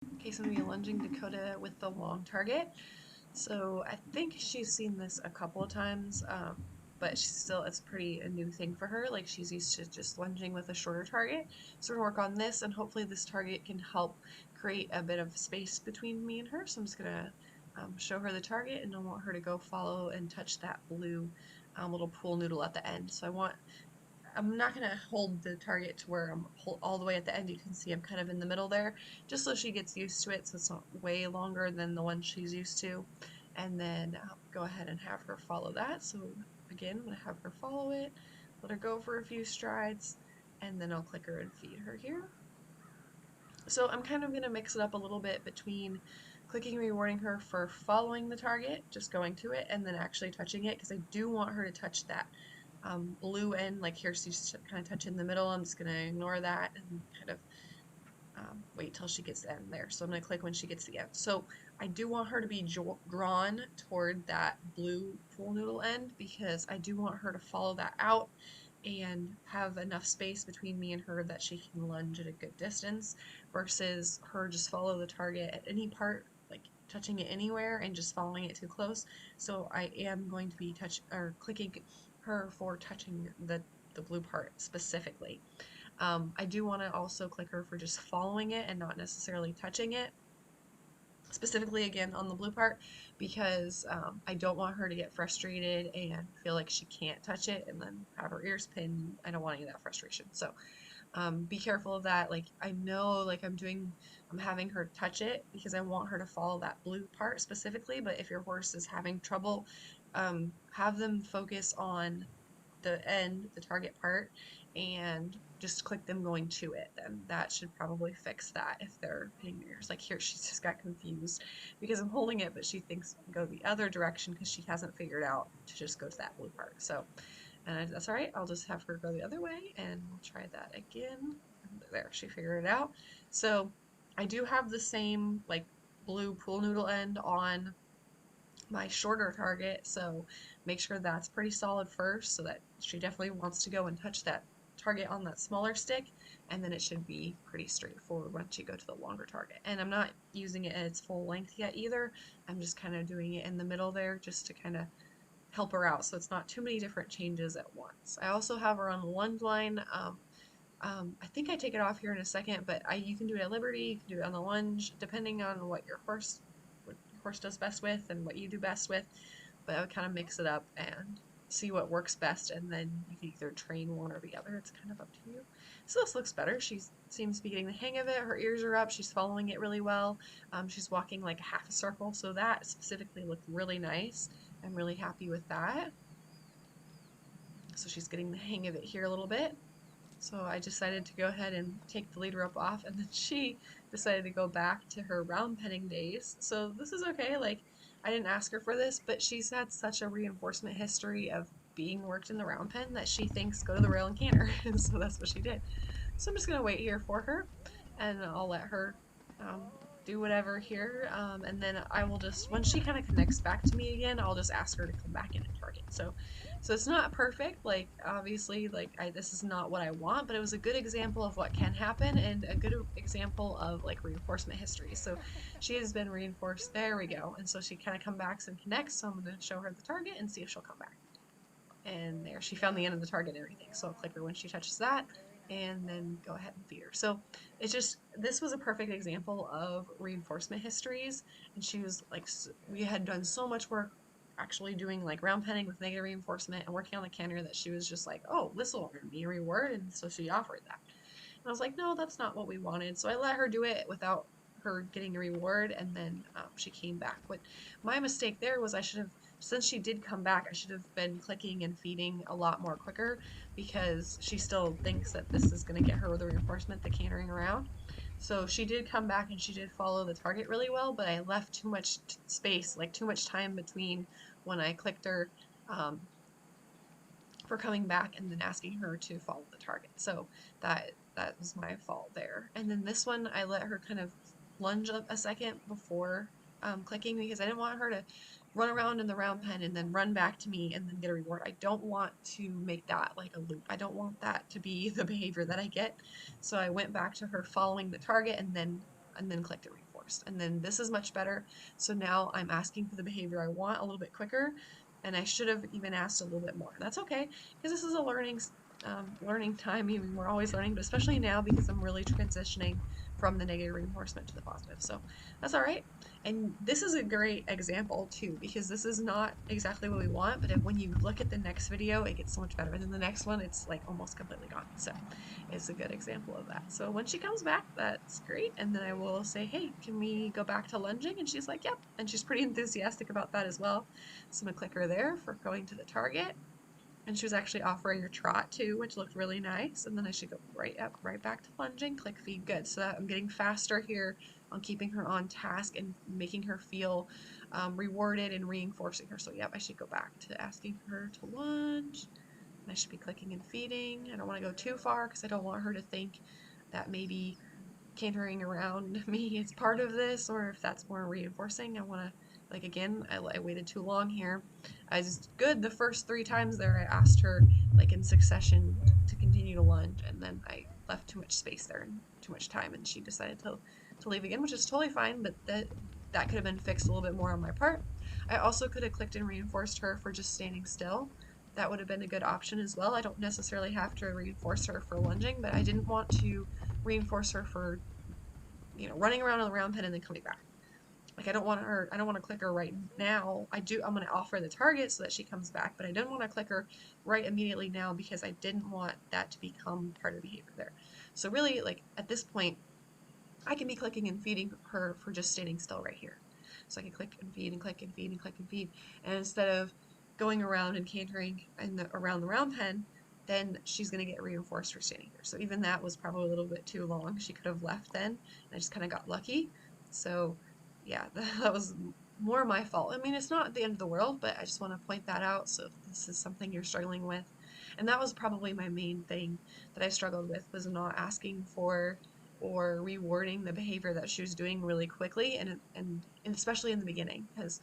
Okay, so I'm going to be lunging Dakota with the long target. So I think she's seen this a couple of times, but she's still, it's pretty a new thing for her. Like she's used to just lunging with a shorter target. So we're going to work on this, and hopefully this target can help create a bit of space between me and her. So I'm just going to show her the target, and I want her to go follow and touch that blue little pool noodle at the end. So I'm not going to hold the target to where I'm all the way at the end. You can see I'm kind of in the middle there, just so she gets used to it so it's not way longer than the one she's used to. And then go ahead and have her follow that. So again, I'm going to have her follow it, let her go for a few strides, and then I'll click her and feed her here. So I'm kind of going to mix it up a little bit between clicking and rewarding her for following the target, just going to it, and then actually touching it, because I do want her to touch that blue end. Like here she's kind of touching the middle. I'm just going to ignore that and kind of wait till she gets the end there. So I'm going to click when she gets the end. So I do want her to be drawn toward that blue pool noodle end, because I do want her to follow that out and have enough space between me and her that she can lunge at a good distance, versus her just follow the target at any part, like touching it anywhere and just following it too close. So I am going to be clicking her for touching the blue part specifically. I do want to also click her for just following it and not necessarily touching it, specifically again on the blue part, because I don't want her to get frustrated and feel like she can't touch it and then have her ears pinned. I don't want any of that frustration. So be careful of that. Like I know, like I'm having her touch it because I want her to follow that blue part specifically. But if your horse is having trouble, have them focus on the end, the target part, and just click them going to it. Then that should probably fix that if they're hitting ears. Like here, she's just got confused because I'm holding it, but she thinks go the other direction because she hasn't figured out to just go to that blue part. So, and that's all right. I'll just have her go the other way, and we'll try that again. There, she figured it out. So I do have the same like blue pool noodle end on my shorter target, so make sure that's pretty solid first, so that she definitely wants to go and touch that target on that smaller stick, and then it should be pretty straightforward once you go to the longer target. And I'm not using it at its full length yet either. I'm just kind of doing it in the middle there just to kind of help her out so it's not too many different changes at once. I also have her on the lunge line. I think I take it off here in a second, but you can do it at Liberty, you can do it on the lunge, depending on what your horse does best with and what you do best with. But I would kind of mix it up and see what works best, and then you can either train one or the other. It's kind of up to you. So this looks better. She seems to be getting the hang of it. Her ears are up. She's following it really well. She's walking like a half a circle, so that specifically looked really nice. I'm really happy with that. So she's getting the hang of it here a little bit. So I decided to go ahead and take the lead rope off, and then she decided to go back to her round penning days. So this is okay. Like, I didn't ask her for this, but she's had such a reinforcement history of being worked in the round pen that she thinks go to the rail and canter. And so that's what she did. So I'm just going to wait here for her, and I'll let her um, do whatever here. And then I will just, when she kind of connects back to me again, I'll just ask her to come back in and target. So it's not perfect. Like, obviously, like, this is not what I want, but it was a good example of what can happen and a good example of, like, reinforcement history. So she has been reinforced. There we go. And so she kind of comes back and connects. So I'm going to show her the target and see if she'll come back. And there, she found the end of the target and everything. So I'll click her when she touches that, and then go ahead and feed her. So it's just, this was a perfect example of reinforcement histories. And she was like, we had done so much work actually doing like round penning with negative reinforcement and working on the canter that she was just like, oh, this will earn me a reward. And so she offered that. And I was like, no, that's not what we wanted. So I let her do it without her getting a reward, and then she came back. What my mistake there was, I should have, since she did come back, I should have been clicking and feeding a lot more quicker, because she still thinks that this is going to get her the reinforcement, the cantering around. So she did come back and she did follow the target really well, but I left too much space, like too much time between when I clicked her for coming back and then asking her to follow the target. So that was my fault there. And then this one, I let her kind of lunge up a second before clicking, because I didn't want her to run around in the round pen and then run back to me and then get a reward. I don't want to make that like a loop. I don't want that to be the behavior that I get. So I went back to her following the target and then clicked a reward. reinforced. And then this is much better. So now I'm asking for the behavior I want a little bit quicker, and I should have even asked a little bit more. That's okay, because this is a learning time. I mean, we're always learning, but especially now because I'm really transitioning from the negative reinforcement to the positive. So that's all right. And this is a great example too, because this is not exactly what we want, but when you look at the next video, it gets so much better. And then the next one, it's like almost completely gone. So it's a good example of that. So when she comes back, that's great. And then I will say, hey, can we go back to lunging? And she's like, yep. And she's pretty enthusiastic about that as well. So I'm gonna click her there for going to the target. And she was actually offering her trot too, which looked really nice. And then I should go right up, right back to lunging, click feed, good. So that I'm getting faster here on keeping her on task and making her feel rewarded and reinforcing her. So yep, I should go back to asking her to lunge. And I should be clicking and feeding. I don't want to go too far because I don't want her to think that maybe cantering around me is part of this, or if that's more reinforcing. I want to, like, again, I waited too long here. I was good the first 3 times there. I asked her, like, in succession to continue to lunge, and then I left too much space there and too much time, and she decided to leave again, which is totally fine, but that could have been fixed a little bit more on my part. I also could have clicked and reinforced her for just standing still. That would have been a good option as well. I don't necessarily have to reinforce her for lunging, but I didn't want to reinforce her for, running around on the round pen and then coming back. Like, I don't want to click her right now. I'm going to offer the target so that she comes back, but I didn't want to click her right immediately now because I didn't want that to become part of the behavior there. So really, like, at this point, I can be clicking and feeding her for just standing still right here. So I can click and feed and click and feed and click and feed. And instead of going around and cantering around the round pen, then she's going to get reinforced for standing here. So even that was probably a little bit too long. She could have left then, and I just kind of got lucky. So yeah, that was more my fault. I mean, it's not the end of the world, but I just want to point that out. So if this is something you're struggling with, and that was probably my main thing that I struggled with, was not asking for or rewarding the behavior that she was doing really quickly, and especially in the beginning, because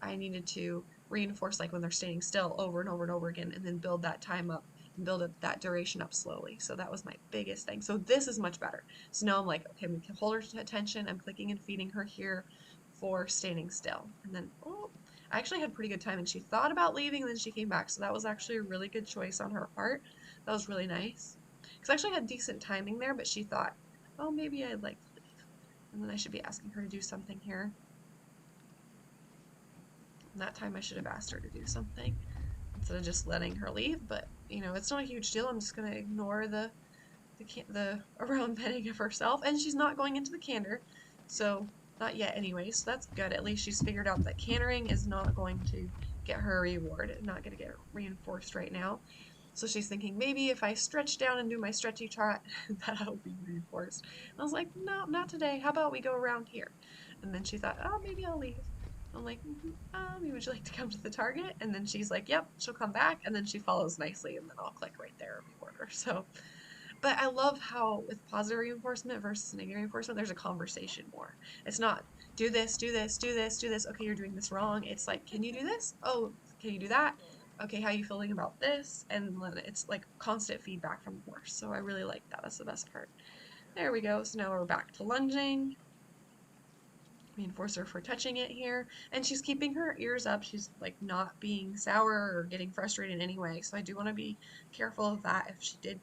I needed to reinforce, like, when they're standing still over and over and over again, and then build that time up and build up that duration up slowly. So that was my biggest thing. So this is much better. So now I'm like, okay, we can hold her attention. I'm clicking and feeding her here for standing still. And then, oh, I actually had pretty good time, and she thought about leaving, and then she came back. So that was actually a really good choice on her part. That was really nice. Because I actually had decent timing there, but she thought, oh, maybe I'd like to leave. And then I should be asking her to do something here. And that time I should have asked her to do something instead of just letting her leave. But, it's not a huge deal. I'm just going to ignore the around petting of herself. And she's not going into the canter. So, not yet anyway. So that's good. At least she's figured out that cantering is not going to get her a reward. It's not going to get reinforced right now. So she's thinking, maybe if I stretch down and do my stretchy trot, that'll be reinforced. And I was like, no, not today. How about we go around here? And then she thought, oh, maybe I'll leave. I'm like, maybe would you like to come to the target? And then she's like, yep, she'll come back. And then she follows nicely, and then I'll click right there and reward her. So, but I love how with positive reinforcement versus negative reinforcement, there's a conversation more. It's not do this, do this, do this, do this. Okay, you're doing this wrong. It's like, can you do this? Oh, can you do that? Okay, how are you feeling about this? And it's like constant feedback from the horse. So I really like that. That's the best part. There we go. So now we're back to lunging. Reinforce her for touching it here. And she's keeping her ears up. She's like not being sour or getting frustrated in any way. So I do want to be careful of that. If she did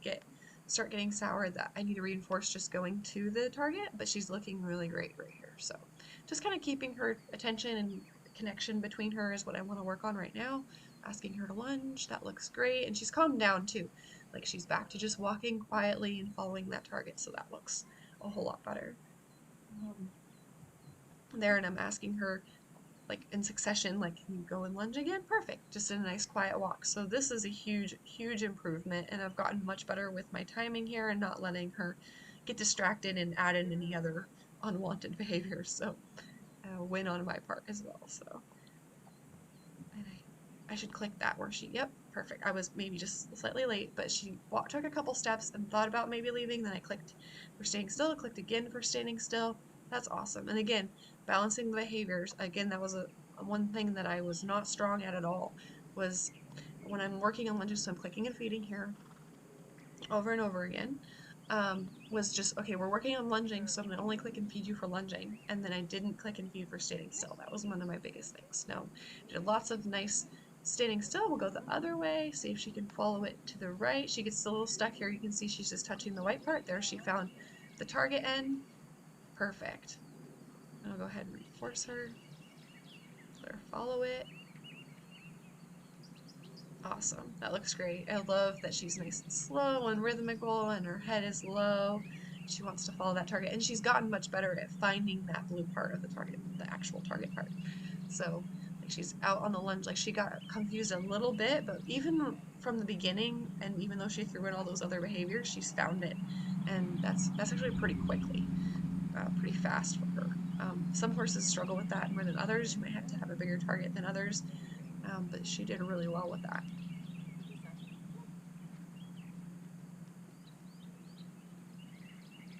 start getting sour, that I need to reinforce just going to the target, but she's looking really great right here. So just kind of keeping her attention and connection between her is what I want to work on right now. Asking her to lunge, that looks great. And she's calmed down too. Like, she's back to just walking quietly and following that target, so that looks a whole lot better. There, and I'm asking her, like, in succession, like, can you go and lunge again? Perfect. Just in a nice quiet walk. So this is a huge, huge improvement, and I've gotten much better with my timing here and not letting her get distracted and add in any other unwanted behaviors. So win on my part as well. So and I should click that where yep, perfect. I was maybe just slightly late, but she took a couple steps and thought about maybe leaving. Then I clicked for staying still, clicked again for standing still. That's awesome. And again, balancing the behaviors. Again, that was one thing that I was not strong at all, was when I'm working on lunges, so I'm clicking and feeding here over and over again. was just, okay, we're working on lunging, so I'm going to only click and feed you for lunging. And then I didn't click and feed for standing still. That was one of my biggest things. No, did lots of nice standing still. We'll go the other way, see if she can follow it to the right. She gets a little stuck here. You can see she's just touching the white part. There, she found the target end. Perfect. And I'll go ahead and reinforce her. Let her follow it. Awesome. That looks great. I love that she's nice and slow and rhythmical and her head is low. She wants to follow that target, and she's gotten much better at finding that blue part of the target, the actual target part. So, like, she's out on the lunge, like she got confused a little bit, but even from the beginning, and even though she threw in all those other behaviors, she's found it, and that's actually pretty quickly, pretty fast for her. Some horses struggle with that more than others. You might have to have a bigger target than others, but she did really well with that.